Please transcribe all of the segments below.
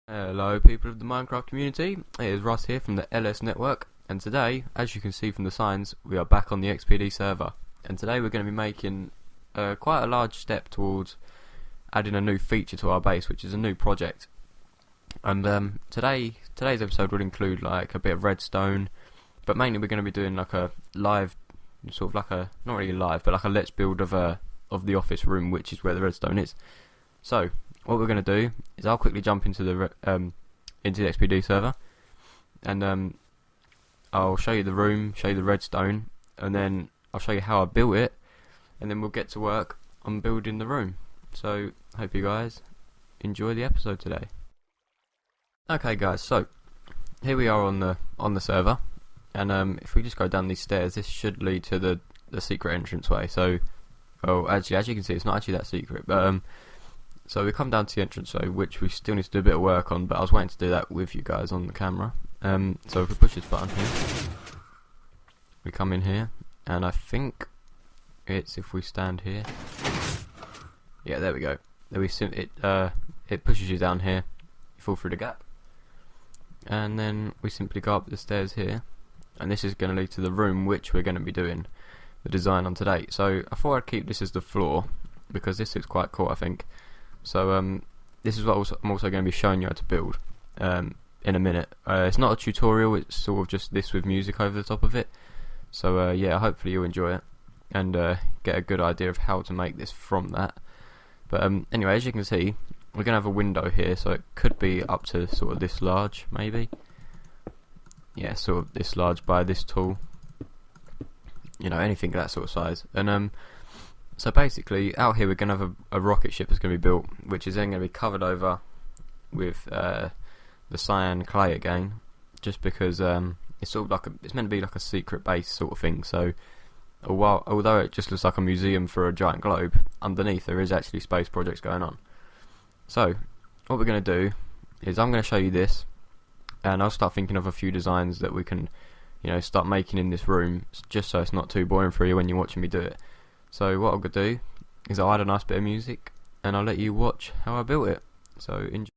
Hello people of the Minecraft community, it is Russ here from the LS network, and today, as you can see from the signs, we are back on the XPD server. And today we're going to be making quite a large step towards adding a new feature to our base, which is a new project. And today's episode will include like a bit of redstone, but mainly we're going to be doing like a live, sort of like a, not really live, but like a let's build of the office room, which is where the redstone is. So what we're going to do is I'll quickly jump into the XPD server, and I'll show you the room, show you the redstone, and then I'll show you how I built it, and then we'll get to work on building the room. So hope you guys enjoy the episode today. Okay guys, so here we are on the server, and if we just go down these stairs, this should lead to the secret entranceway. So, well, actually, as you can see, it's not actually that secret, but so we come down to the entranceway, which we still need to do a bit of work on, but I was waiting to do that with you guys on the camera. So if we push this button here, we come in here, and I think it's if we stand here. Yeah, there we go. It pushes you down here, you fall through the gap, and then we simply go up the stairs here, and this is going to lead to the room which we're going to be doing the design on today. So I thought I'd keep this as the floor because this looks quite cool, I think. So this is what I'm also going to be showing you how to build in a minute. It's not a tutorial, it's sort of just this with music over the top of it. So yeah, hopefully you'll enjoy it and get a good idea of how to make this from that. But anyway, as you can see, we're going to have a window here, so it could be up to sort of this large, maybe. Yeah, sort of this large by this tall. You know, anything that sort of size. And so basically, out here we're going to have a rocket ship that's going to be built, which is then going to be covered over with the cyan clay again, just because it's sort of like it's meant to be like a secret base sort of thing. So although it just looks like a museum for a giant globe, underneath there is actually space projects going on. So what we're going to do is I'm going to show you this, and I'll start thinking of a few designs that we can, you know, start making in this room, just so it's not too boring for you when you're watching me do it. So what I'm going to do is I'll add a nice bit of music, and I'll let you watch how I built it. So enjoy.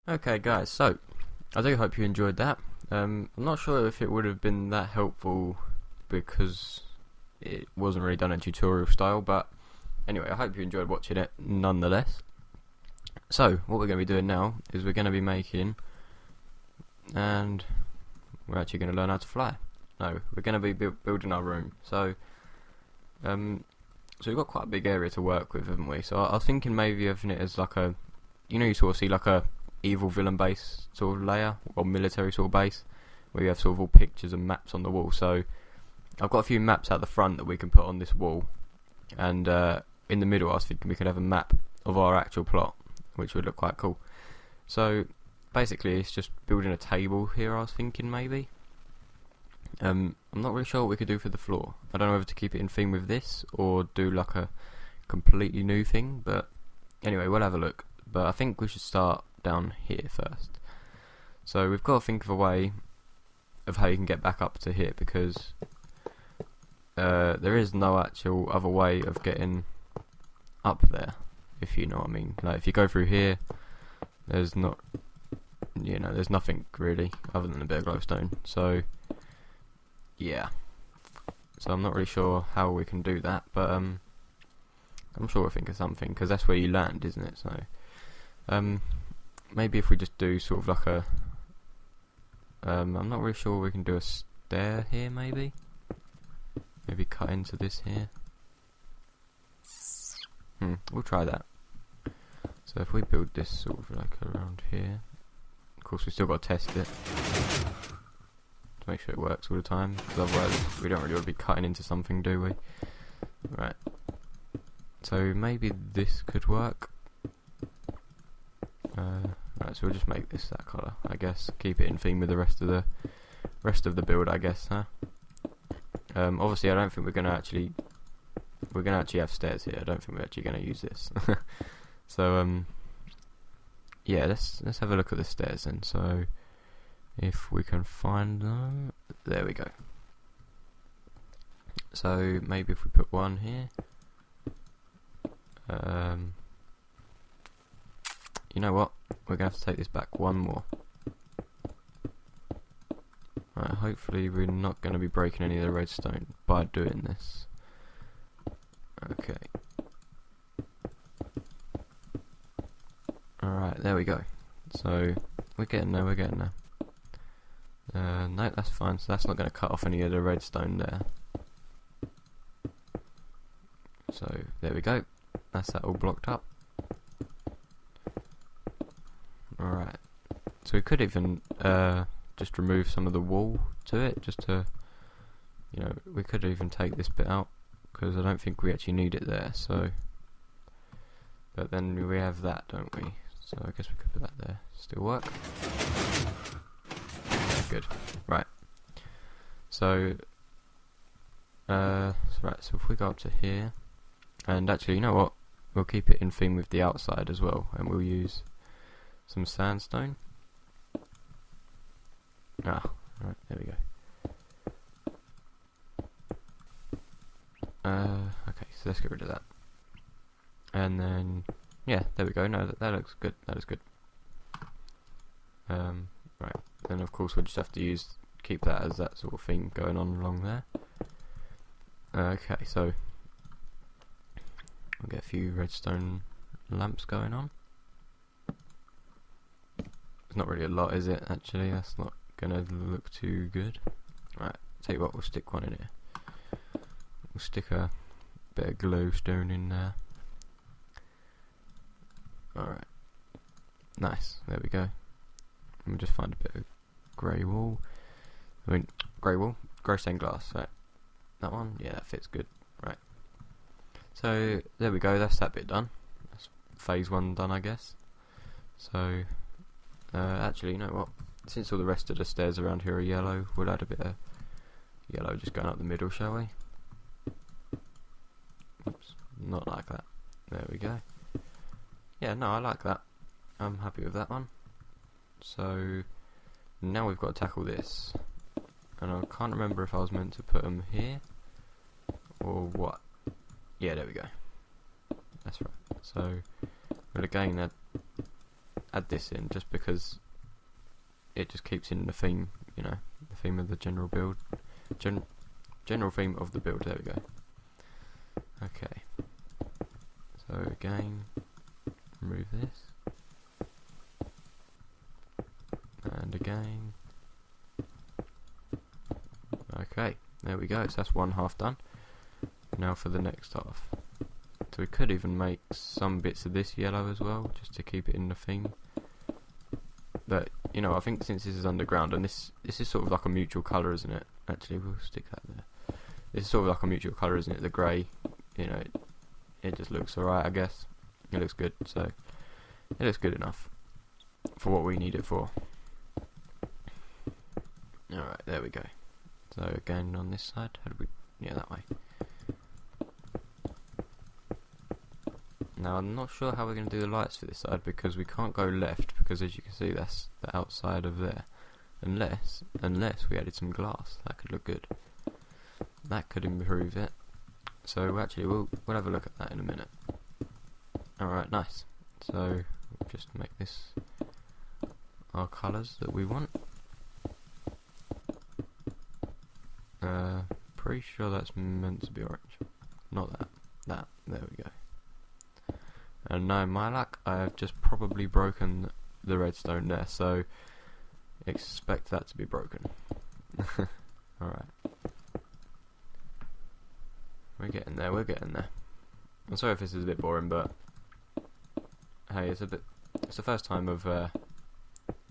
Okay guys, so I do hope you enjoyed that. I'm not sure if it would have been that helpful because it wasn't really done in tutorial style, but anyway, I hope you enjoyed watching it nonetheless. So what we're going to be doing now is we're going to be making, and we're actually going to learn how to fly. No, we're going to be building our room. So we've got quite a big area to work with, haven't we? So I was thinking maybe having it as like a, you sort of see like a evil villain base sort of layer, or military sort of base, where you have sort of all pictures and maps on the wall. So I've got a few maps at the front that we can put on this wall, and in the middle I was thinking we could have a map of our actual plot, which would look quite cool. So basically it's just building a table here, I was thinking maybe. I'm not really sure what we could do for the floor. I don't know whether to keep it in theme with this or do like a completely new thing, but anyway, we'll have a look. But I think we should start down here first. So we've got to think of a way of how you can get back up to here, because there is no actual other way of getting up there, if you know what I mean. Like if you go through here, there's not, there's nothing really other than a bit of glowstone. So yeah, so I'm not really sure how we can do that, but I'm sure we'll think of something, because that's where you land, isn't it? So maybe if we just do sort of like a I'm not really sure we can do a stair here, maybe cut into this here. We'll try that. So if we build this sort of like around here, of course we still got to test it to make sure it works all the time, because otherwise we don't really want to be cutting into something, do we? Right, so maybe this could work. Right, so we'll just make this that colour, I guess. Keep it in theme with the rest of the build, I guess, huh? Obviously I don't think we're gonna actually have stairs here. I don't think we're actually gonna use this. So yeah, let's have a look at the stairs then. So if we can find them, there we go. So maybe if we put one here, you know what? We're going to have to take this back one more. Right, hopefully we're not going to be breaking any of the redstone by doing this. Okay. Alright, there we go. So, we're getting there. No, that's fine. So that's not going to cut off any of the redstone there. So, there we go. That's that all blocked up. Alright, so we could even just remove some of the wall to it, just to, we could even take this bit out, because I don't think we actually need it there. So, but then we have that, don't we? So I guess we could put that there. Still work? Yeah, good. Right. So, right, so if we go up to here, and actually, you know what? We'll keep it in theme with the outside as well, and we'll use some sandstone. Right, there we go. Okay, so let's get rid of that. And then, yeah, there we go. No, that looks good. That is good. Right, then of course we'll just have to keep that as that sort of thing going on along there. Okay, so we'll get a few redstone lamps going on. It's not really a lot, is it? Actually, that's not gonna look too good. Right, tell you what, we'll stick one in here. We'll stick a bit of glowstone in there. Alright, nice, there we go. Let me just find a bit of grey wool. Grey stained glass. Right, that one, yeah, that fits good. Right, so there we go, that's that bit done. That's phase 1 done, I guess. So actually, you know what, since all the rest of the stairs around here are yellow, we'll add a bit of yellow just going up the middle, shall we? Oops, not like that. There we go. Yeah, no, I like that. I'm happy with that one. So now we've got to tackle this, and I can't remember if I was meant to put them here or what. Yeah, there we go. That's right. So we'll again add this in just because it just keeps in the theme, you know, the theme of the general build, general theme of the build. There we go. Okay. So again, remove this, and again. Okay, there we go. So that's one half done. Now for the next half. So we could even make some bits of this yellow as well, just to keep it in the theme. But you know, I think since this is underground, and this is sort of like a mutual colour, isn't it? Actually, we'll stick that there. This is sort of like a mutual colour, isn't it? The grey, you know, it just looks alright, I guess. It looks good, so it looks good enough for what we need it for. Alright, there we go. So again on this side, how do we? Yeah, that way. Now I'm not sure how we're going to do the lights for this side, because we can't go left, because as you can see that's the outside of there. Unless we added some glass, that could look good. That could improve it. So actually we'll have a look at that in a minute. Alright, nice. So we'll just make this our colours that we want. Pretty sure that's meant to be orange. Not that. There we go. And now, my luck, I have just probably broken the redstone there, so expect that to be broken. Alright. We're getting there. I'm sorry if this is a bit boring, but hey, it's the first time of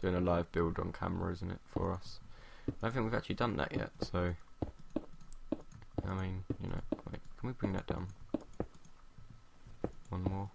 doing a live build on camera, isn't it, for us? I don't think we've actually done that yet, so I mean, you know, wait, can we bring that down? One more.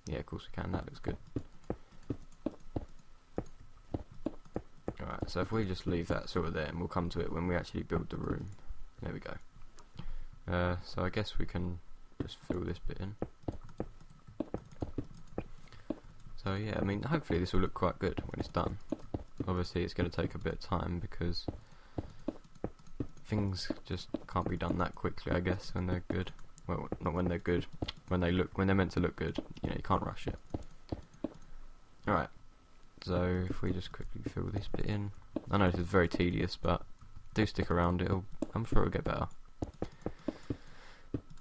Yeah, of course we can, that looks good. Alright, so if we just leave that sort of there, and we'll come to it when we actually build the room. There we go. So I guess we can just fill this bit in. So yeah, I mean, hopefully this will look quite good when it's done. Obviously it's going to take a bit of time, because things just can't be done that quickly, I guess, when they're good. Well, not when they're good, when they're meant to look good. You know, you can't rush it. Alright, so if we just quickly fill this bit in. I know this is very tedious, but do stick around, I'm sure it'll get better.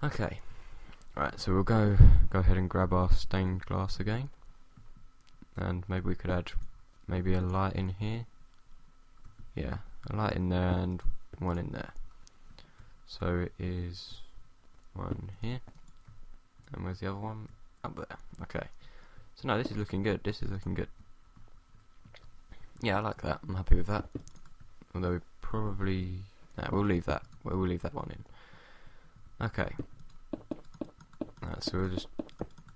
Okay, right, so we'll go ahead and grab our stained glass again, and maybe we could add maybe a light in here. Yeah, a light in there and one in there. So it is one here, and where's the other one? Up there. Okay, so no, this is looking good. Yeah, I like that. I'm happy with that. Although we probably we'll leave that one in. Okay. So we'll just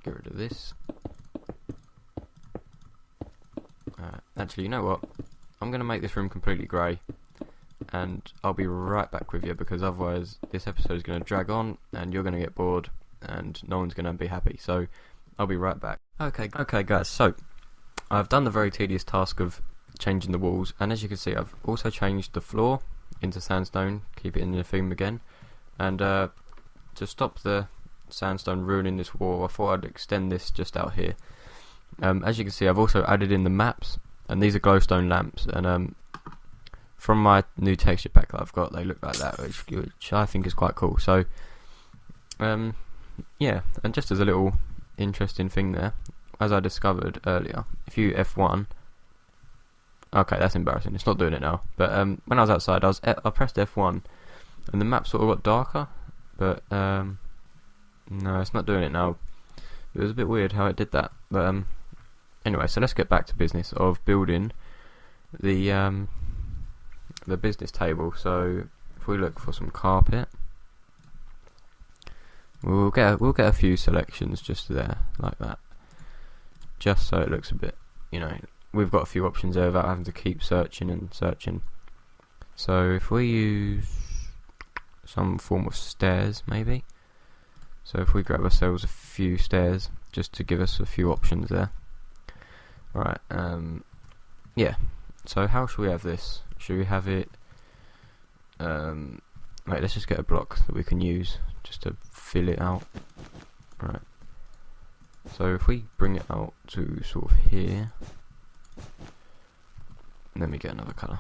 get rid of this. Actually, you know what? I'm going to make this room completely grey, and I'll be right back with you, because otherwise this episode is going to drag on and you're going to get bored and no one's going to be happy. So I'll be right back. Okay guys, so I've done the very tedious task of changing the walls, and as you can see I've also changed the floor into sandstone, keep it in the theme again, and to stop the sandstone ruining this wall, I thought I'd extend this just out here. As you can see, I've also added in the maps, and these are glowstone lamps, and from my new texture pack that I've got, they look like that, which I think is quite cool. So yeah, and just as a little interesting thing there, as I discovered earlier, if you F1, okay, that's embarrassing, it's not doing it now, but when I was outside, I pressed F1 and the map sort of got darker, but no, it's not doing it now. It was a bit weird how it did that, but anyway, so let's get back to business of building the business table. So if we look for some carpet, we'll get a few selections just there like that, just so it looks a bit, you know, we've got a few options there without having to keep searching and searching. So if we use some form of stairs, maybe. So if we grab ourselves a few stairs, just to give us a few options there. Right, yeah. So how should we have this? Should we have it, wait, let's just get a block that we can use just to fill it out. Right. So if we bring it out to sort of here, and then we get another colour.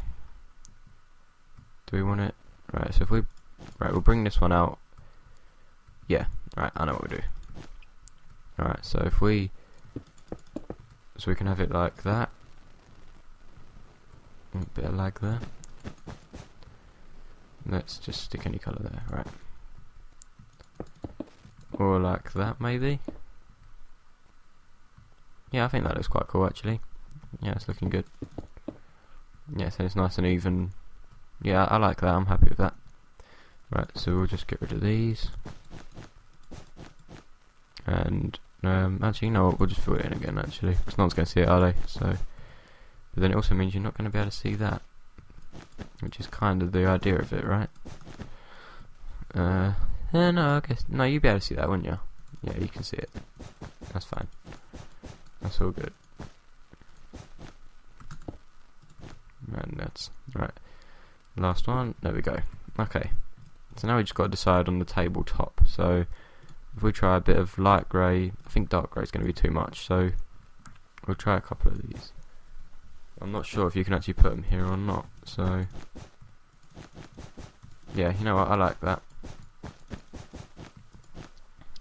Do we want it? Right, so if we... Right, we'll bring this one out. Yeah, right, I know what we do. Alright, so if we... So we can have it like that. A bit of lag there. Let's just stick any colour there, right. Or like that, maybe? Yeah, I think that looks quite cool, actually. Yeah, it's looking good. Yeah, so it's nice and even. Yeah, I like that, I'm happy with that. Right, so we'll just get rid of these. And, actually, you know what, we'll just fill it in again, actually. Because no one's going to see it, are they? So, but then it also means you're not going to be able to see that. Which is kind of the idea of it, right? Yeah, no, I guess, no, you'd be able to see that, wouldn't you? Yeah, you can see it. That's fine. That's all good. And that's, right. Last one, there we go. Okay. So now we just got to decide on the tabletop. So, if we try a bit of light grey, I think dark grey is going to be too much, so we'll try a couple of these. I'm not sure if you can actually put them here or not, so yeah, you know what, I like that.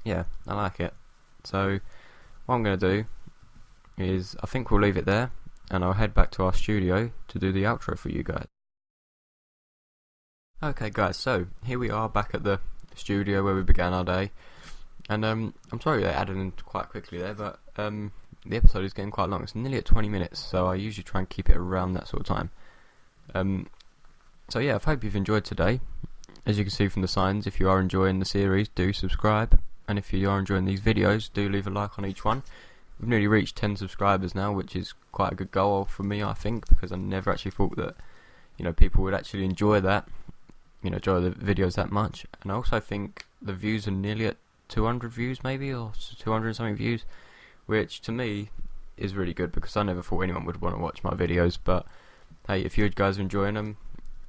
Yeah, I like it. So what I'm going to do is, I think we'll leave it there, and I'll head back to our studio to do the outro for you guys. Okay guys, so here we are back at the studio where we began our day, and I'm sorry they added in quite quickly there, but the episode is getting quite long. It's nearly at 20 minutes, so I usually try and keep it around that sort of time. So yeah, I hope you've enjoyed today. As you can see from the signs, if you are enjoying the series, do subscribe, and if you are enjoying these videos, do leave a like on each one. We've nearly reached 10 subscribers now, which is quite a good goal for me, I think, because I never actually thought that, you know, people would actually enjoy that, you know, enjoy the videos that much. And I also think the views are nearly at 200 views maybe, or 200 and something views, which to me is really good, because I never thought anyone would want to watch my videos. But hey, if you guys are enjoying them,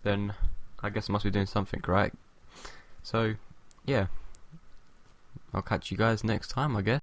then I guess I must be doing something right. So yeah, I'll catch you guys next time, I guess.